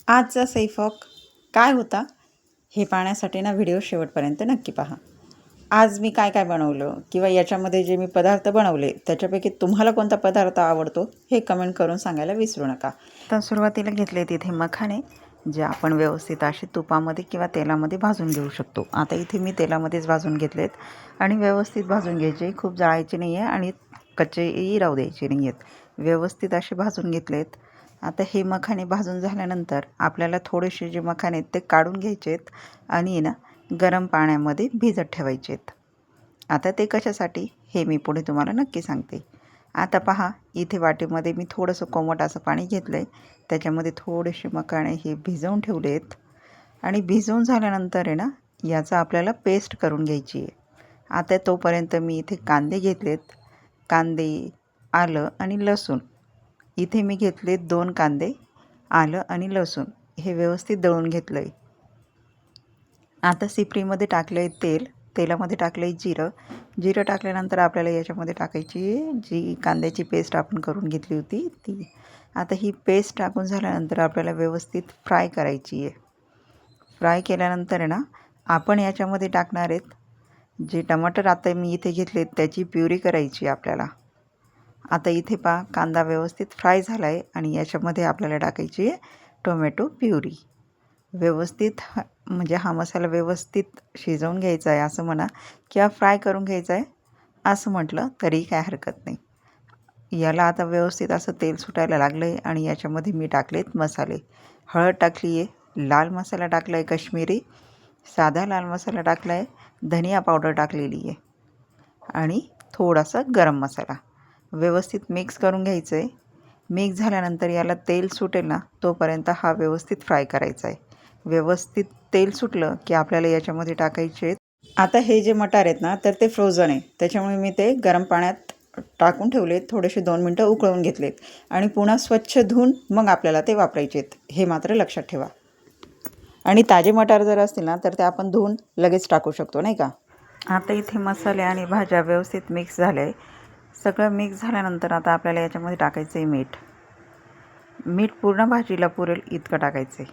आजचा स्वयंपाक काय होता हे पाहण्यासाठी व्हिडिओ शेवटपर्यंत नक्की पहा. आज मी काय काय बनवलं किंवा याच्यामध्ये जे मी पदार्थ बनवले त्याच्यापैकी तुम्हाला कोणता पदार्थ आवडतो हे कमेंट करून सांगायला विसरू नका. तर सुरुवातीला घेतले तिथे मखाणे, जे आपण व्यवस्थित असे तुपामध्ये किंवा तेलामध्ये भाजून घेऊ शकतो. आता इथे मी तेलामध्येच भाजून घेतलेत आणि व्यवस्थित भाजून घ्यायचे, खूप जाळायचे नाही आहे आणि कच्चेही राहू द्यायचे नाही आहेत. व्यवस्थित असे भाजून घेतलेत. आता हे मखाणे भाजून झाल्यानंतर आपल्याला थोडेसे जे मखाणे आहेत ते काढून घ्यायचे आहेत आणि गरम पाण्यामध्ये भिजत ठेवायचे आहेत. आता ते कशासाठी हे मी पुढे तुम्हाला नक्की सांगते. आता पहा, इथे वाटीमध्ये मी थोडंसं कोमट असं पाणी घेतलं आहे, त्याच्यामध्ये थोडेसे मखाणे हे भिजवून ठेवले आहेत आणि भिजवून झाल्यानंतर याचा आपल्याला पेस्ट करून घ्यायची आहे. आता तोपर्यंत मी इथे कांदे घेतलेत. कांदे, आलं आणि लसूण, इथे मी घेतले 2 कांदे, आलं आणि लसूण हे व्यवस्थित दळून घेतलं आहे. आता सिपरीमध्ये टाकलं आहे तेल, तेलामध्ये टाकलं आहे जिरं टाकल्यानंतर आपल्याला याच्यामध्ये टाकायची जी कांद्याची पेस्ट आपण करून घेतली होती ती. आता ही पेस्ट टाकून झाल्यानंतर आपल्याला व्यवस्थित फ्राय करायची आहे. फ्राय केल्यानंतर आपण याच्यामध्ये टाकणार आहेत जे टमाटर आता मी इथे घेतले त्याची प्युरी करायची आपल्याला. आता इथे पहा, कांदा व्यवस्थित फ्राय झाला आहे आणि याच्यामध्ये आपल्याला टाकायची आहे टोमॅटो प्युरी. व्यवस्थित म्हणजे हा मसाला व्यवस्थित शिजवून घ्यायचा आहे असं म्हणा किंवा फ्राय करून घ्यायचा आहे असं म्हटलं तरी काय हरकत नाही. याला आता व्यवस्थित असं तेल सुटायला लागलं आहे आणि याच्यामध्ये मी टाकलेत मसाले. हळद टाकली आहे, लाल मसाला टाकला आहे काश्मीरी, साधा लाल मसाला टाकला आहे, धनिया पावडर टाकलेली आहे आणि थोडासा गरम मसाला. व्यवस्थित मिक्स करून घ्यायचं आहे. मिक्स झाल्यानंतर याला तेल सुटेल तोपर्यंत हा व्यवस्थित फ्राय करायचा आहे. व्यवस्थित तेल सुटलं की आपल्याला याच्यामध्ये टाकायचे आहेत. आता हे जे मटार आहेत तर ते फ्रोझन आहे, त्याच्यामुळे मी ते गरम पाण्यात टाकून ठेवलेत. थोडेसे 2 मिनटं उकळून घेतलेत आणि पुन्हा स्वच्छ धुवून मग आपल्याला ते वापरायचे आहेत, हे मात्र लक्षात ठेवा. आणि ताजे मटार जर असतील तर ते आपण धुवून लगेच टाकू शकतो, नाही का. आता इथे मसाले आणि भाज्या व्यवस्थित मिक्स झाले. सगळं मिक्स झाल्यानंतर आता आपल्याला याच्यामध्ये टाकायचं आहे मीठ पूर्ण भाजीला पुरेल इतकं टाकायचं आहे.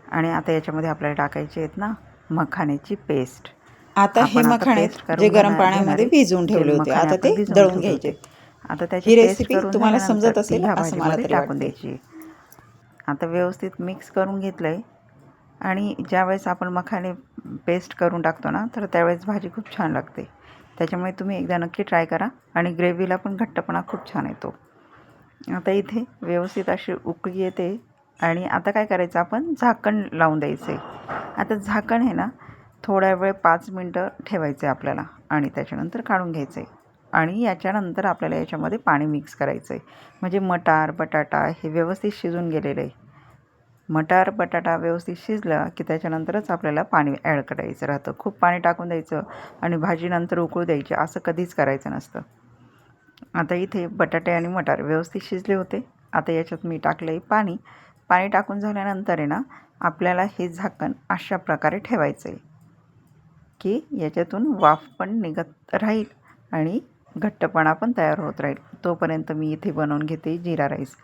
आणि आता याच्यामध्ये आपल्याला टाकायचे आहेत मखाण्याची पेस्ट. आता हे मखाणे जे गरम पाण्यामध्ये भिजवून ठेवले होते आता ते दळून घ्यायचे. आता त्याची रेसिपी तुम्हाला समजत असेल असं मला तरी टाकून द्यायची. आता व्यवस्थित मिक्स करून घेतलं आहे आणि ज्यावेळेस आपण मखाणे पेस्ट करून टाकतो तर त्यावेळेस भाजी खूप छान लागते. त्याच्यामुळे तुम्ही एकदा नक्की ट्राय करा आणि ग्रेव्हीला पण घट्टपणा खूप छान येतो. आता इथे व्यवस्थित अशी उकळी येते आणि आता काय करायचं, आपण झाकण लावून द्यायचं आहे. आता झाकण थोड्या वेळ 5 मिनटं ठेवायचं आहे आपल्याला आणि त्याच्यानंतर काढून घ्यायचं आहे. आणि याच्यानंतर आपल्याला याच्यामध्ये पाणी मिक्स करायचं आहे, म्हणजे मटार बटाटा हे व्यवस्थित शिजून गेलेलं आहे. मटार बटाटा व्यवस्थित शिजला की त्याच्यानंतरच आपल्याला पाणी ॲड करायचं राहतं. खूप पाणी टाकून द्यायचं आणि भाजी नंतर उकळू द्यायची असं कधीच करायचं नसतं. आता इथे बटाटे आणि मटार व्यवस्थित शिजले होते. आता याच्यात मी टाकलं आहे पाणी टाकून झाल्यानंतर आपल्याला हे झाकण अशा प्रकारे ठेवायचं आहे की याच्यातून वाफ पण निघत राहील आणि घट्टपणा पण तयार होत राहील. तोपर्यंत मी इथे बनवून घेते जिरा राईस.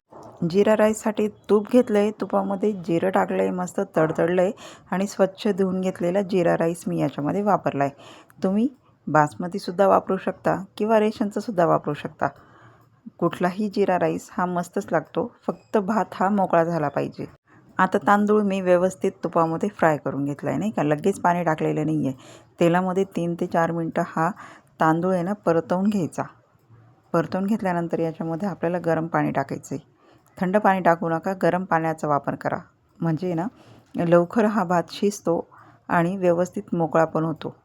जिरा राईससाठी तूप घेतलं आहे, तुपामध्ये जिरं टाकलं आहे, मस्त तडतडलं आहे आणि स्वच्छ धुवून घेतलेला जिरा राईस मी याच्यामध्ये वापरला आहे. तुम्ही बासमतीसुद्धा वापरू शकता किंवा रेशनचासुद्धा वापरू शकता. कुठलाही जिरा राईस हा मस्तच लागतो, फक्त भात हा मोकळा झाला पाहिजे. आता तांदूळ मी व्यवस्थित तुपामध्ये फ्राय करून घेतला आहे, नाही का, लगेच पाणी टाकलेलं नाही आहे. तेलामध्ये 3 ते 4 मिनटं हा तांदूळ परतवून घ्यायचा. परतवून घेतल्यानंतर याच्यामध्ये आपल्याला गरम पाणी टाकायचं आहे. थंड पाणी टाकू नका, गरम पाण्याचा वापर करा, म्हणजे लवकर हा भात शिजतो आणि व्यवस्थित मोकळा पण होतो.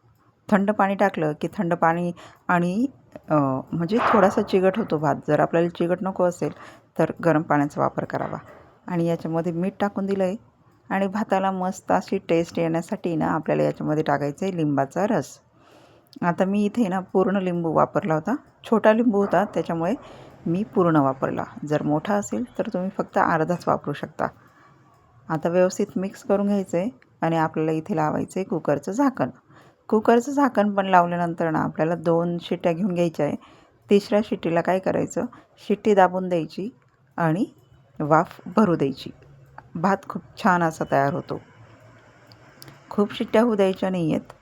थंड पाणी टाकलं की थंड पाणी आणि म्हणजे थोडासा चिकट होतो भात. जर आपल्याला चिकट नको असेल तर गरम पाण्याचा वापर करावा. आणि याच्यामध्ये मीठ टाकून दिलं आहे आणि भाताला मस्त अशी टेस्ट येण्यासाठी आपल्याला याच्यामध्ये टाकायचं आहे लिंबाचा रस. आता मी इथे पूर्ण लिंबू वापरला होता. छोटा लिंबू होता त्याच्यामुळे मी पूर्ण वापरला. जर मोठा असेल तर तुम्ही फक्त अर्धाच वापरू शकता. आता व्यवस्थित मिक्स करून घ्यायचं आहे आणि आपल्याला इथे लावायचं आहे कुकरचं झाकण. कुकरचं झाकण पण लावल्यानंतर आपल्याला 2 शिट्ट्या घेऊन घ्यायच्या आहे. तिसऱ्या शिट्टीला काय करायचं, शिट्टी दाबून द्यायची आणि वाफ भरू द्यायची. भात खूप छान असा तयार होतो. खूप शिट्ट्या होऊ द्यायच्या नाही आहेत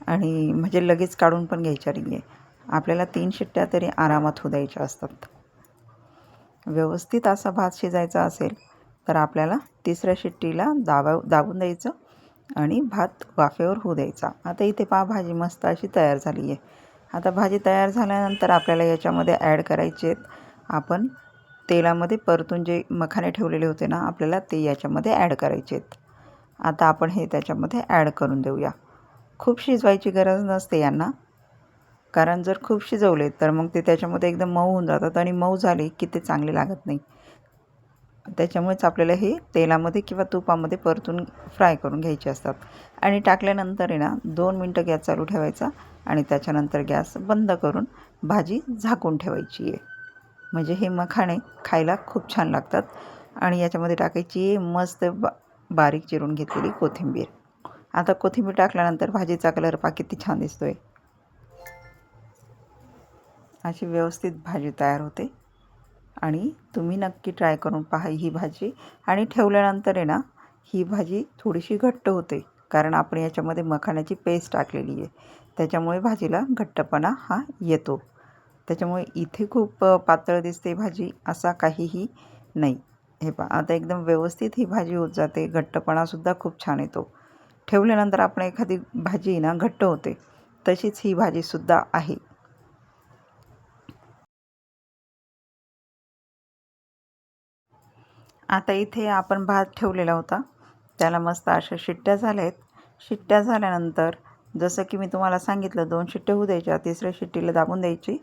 आणि म्हणजे लगेच काढून पण घ्यायच्या नाही आहे. आपल्याला 3 शिट्ट्या तरी आरामात होऊ द्यायच्या असतात. व्यवस्थित असा भात शिजायचा असेल तर आपल्याला तिसऱ्या शिट्टीला दाबून द्यायचं आणि भात वाफेवर होऊ द्यायचा. आता इथे पहा भाजी मस्त अशी तयार झाली आहे. आता भाजी तयार झाल्यानंतर आपल्याला याच्यामध्ये ॲड करायचे आहेत आपण तेलामध्ये परतून जे मखाने ठेवलेले होते ना, आपल्याला ते याच्यामध्ये ॲड करायचे आहेत. आता आपण हे त्याच्यामध्ये ॲड करून देऊया. खूप शिजवायची गरज नसते यांना, कारण जर खूप शिजवले तर मग ते त्याच्यामध्ये एकदम मऊ होऊन जातात आणि मऊ झाले की ते चांगले लागत नाही. त्याच्यामुळेच आपल्याला हे तेलामध्ये किंवा तुपामध्ये परतून फ्राय करून घ्यायचे असतात. आणि टाकल्यानंतर आहे ना 2 मिनटं गॅस चालू ठेवायचा आणि त्याच्यानंतर गॅस बंद करून भाजी झाकून ठेवायची आहे. म्हणजे हे मखाणे खायला खूप छान लागतात. आणि याच्यामध्ये टाकायची मस्त बारीक चिरून घेतलेली कोथिंबीर. आता कोथिंबीर टाकल्यानंतर भाजीचा कलर पहा किती छान दिसतोय. अशी व्यवस्थित भाजी तयार होते आणि तुम्ही नक्की ट्राय करून पहा ही भाजी. आणि ठेवल्यानंतर आहे ना ही भाजी थोडीशी घट्ट होते, कारण आपण याच्यामध्ये मखाण्याची पेस्ट टाकलेली आहे. त्याच्यामुळे भाजीला घट्टपणा हा येतो. त्याच्यामुळे इथे खूप पातळ दिसते भाजी असा काहीही नाही. हे पहा आता एकदम व्यवस्थित ही भाजी होत जाते. घट्टपणासुद्धा खूप छान येतो. ठेवल्यानंतर आपण एखादी भाजी ना घट्ट होते, तशीच ही भाजीसुद्धा आहे. आता इथे आपण भात ठेवलेला होता, त्याला मस्त अशा शिट्ट्या झाल्या आहेत. शिट्ट्या झाल्यानंतर जसं की मी तुम्हाला सांगितलं 2 शिट्ट्या होऊ द्यायच्या, तिसऱ्या शिट्टीला दाबून द्यायची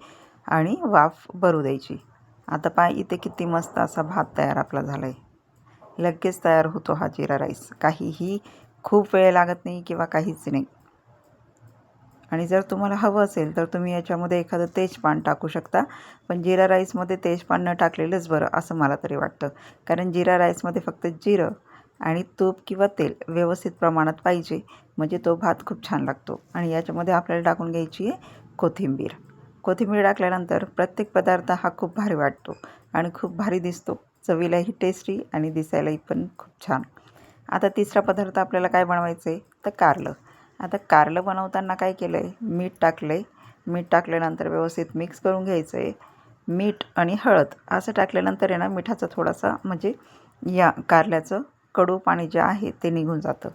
आणि वाफ भरू द्यायची. आता पहा इथे किती मस्त असा भात तयार आपला झाला आहे. लगेच तयार होतो हा जिरा राईस. काहीही खूप वेळ लागत नाही किंवा काहीच नाही. आणि जर तुम्हाला हवं असेल तर तुम्ही याच्यामध्ये एखादं तेजपान टाकू शकता. पण जिरा राईसमध्ये तेजपान न टाकलेलंच बरं असं मला तरी वाटतं. कारण जिरा राईसमध्ये फक्त जिरं आणि तूप किंवा तेल व्यवस्थित प्रमाणात पाहिजे, म्हणजे तो भात खूप छान लागतो. आणि याच्यामध्ये आपल्याला टाकून घ्यायची आहे कोथिंबीर. कोथिंबीर टाकल्यानंतर प्रत्येक पदार्थ हा खूप भारी वाटतो आणि खूप भारी दिसतो. चवीलाही टेस्टी आणि दिसायलाही पण खूप छान. आता तिसरा पदार्थ आपल्याला काय बनवायचं आहे तर कारलं. आता कारलं बनवताना काय केलं आहे, मीठ टाकलं आहे. मीठ टाकल्यानंतर व्यवस्थित मिक्स करून घ्यायचं आहे. मीठ आणि हळद असं टाकल्यानंतर आहे ना मिठाचा थोडासा म्हणजे या कारल्याचं कडू पाणी जे आहे ते निघून जातं.